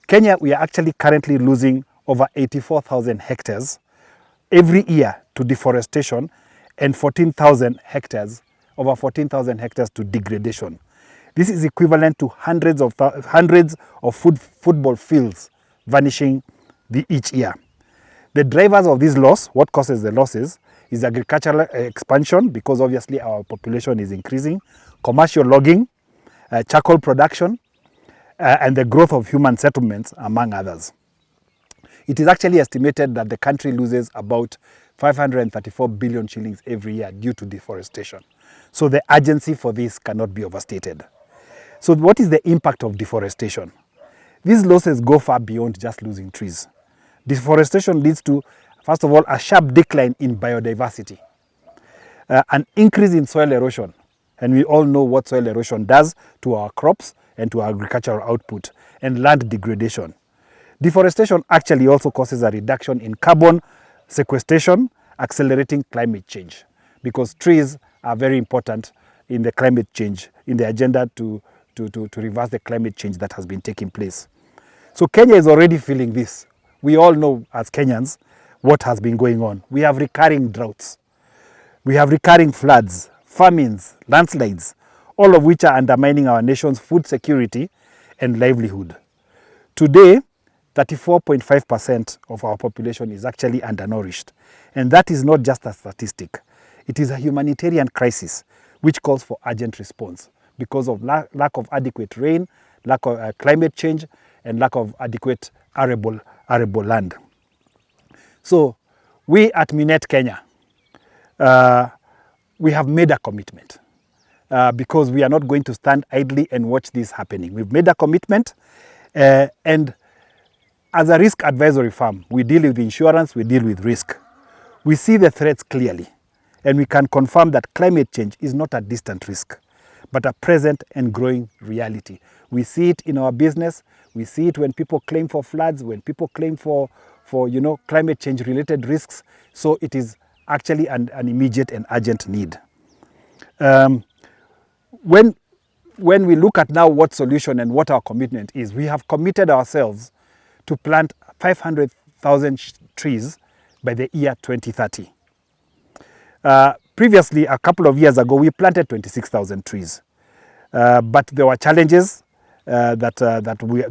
Kenya, we are actually currently losing over 84,000 hectares every year to deforestation and 14,000 hectares, over 14,000 hectares to degradation. This is equivalent to hundreds of football fields vanishing each year. The drivers of this loss, what causes the losses, is agricultural expansion, because obviously our population is increasing, commercial logging, charcoal production, and the growth of human settlements, among others. It is actually estimated that the country loses about 534 billion shillings every year due to deforestation. So the urgency for this cannot be overstated. So what is the impact of deforestation? These losses go far beyond just losing trees. Deforestation leads to, first of all, a sharp decline in biodiversity, an increase in soil erosion, and we all know what soil erosion does to our crops and to our agricultural output, and land degradation. Deforestation actually also causes a reduction in carbon sequestration, accelerating climate change, because trees are very important in the climate change, in the agenda to reverse the climate change that has been taking place. So Kenya is already feeling this. We all know as Kenyans what has been going on. We have recurring droughts. We have recurring floods, famines, landslides, all of which are undermining our nation's food security and livelihood. Today, 34.5% of our population is actually undernourished. And that is not just a statistic. It is a humanitarian crisis which calls for urgent response because of lack of adequate rain, lack of climate change, and lack of adequate arable land. So we at Minet Kenya, we have made a commitment because we are not going to stand idly and watch this happening. We've made a commitment, and as a risk advisory firm, we deal with insurance, we deal with risk. We see the threats clearly, and we can confirm that climate change is not a distant risk, but a present and growing reality. We see it in our business. We see it when people claim for floods, when people claim for climate change related risks. So it is actually an immediate and urgent need. When we look at now what solution and what our commitment is, we have committed ourselves to plant 500,000 trees by the year 2030. Previously, a couple of years ago, we planted 26,000 trees. But there were challenges that we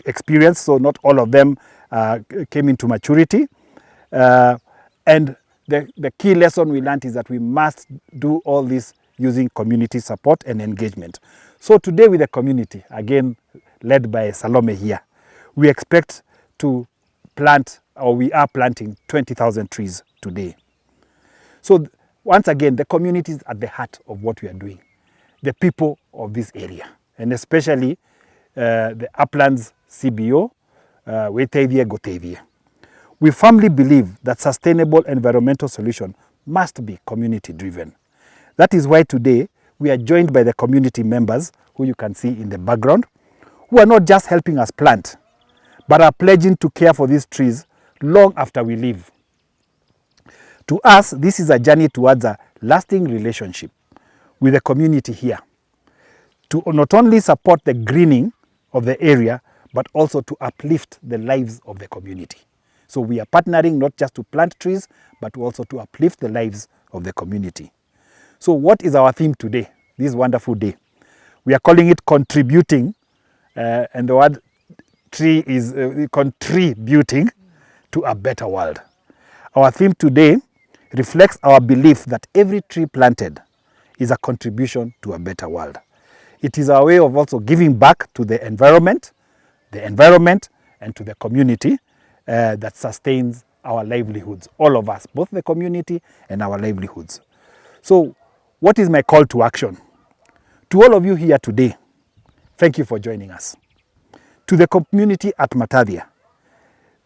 experienced, so not all of them came into maturity. And the key lesson we learned is that we must do all this using community support and engagement. So today with the community, again led by Salome here, we expect to plant, or we are planting 20,000 trees today. So once again, the community is at the heart of what we are doing. The people of this area, and especially the Uplands CBO, Wetavie, Gotavie. We firmly believe that sustainable environmental solution must be community driven. That is why today we are joined by the community members, who you can see in the background, who are not just helping us plant, but are pledging to care for these trees long after we leave. To us, this is a journey towards a lasting relationship with the community here, to not only support the greening of the area, but also to uplift the lives of the community. So we are partnering not just to plant trees, but also to uplift the lives of the community. So what is our theme today, this wonderful day? We are calling it contributing, and the word tree is contributing to a better world. Our theme today reflects our belief that every tree planted is a contribution to a better world. It is our way of also giving back to the environment, and to the community that sustains our livelihoods, all of us, both the community and our livelihoods. So what is my call to action? To all of you here today, thank you for joining us. To the community at Muthui,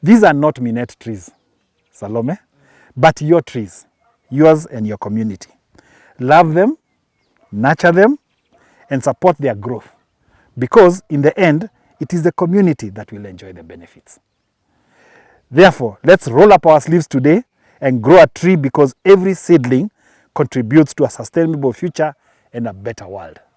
these are not Minet trees, Salome, but your trees, yours and your community. Love them, nurture them, and support their growth, because in the end, it is the community that will enjoy the benefits. Therefore, let's roll up our sleeves today and grow a tree, because every seedling contributes to a sustainable future and a better world.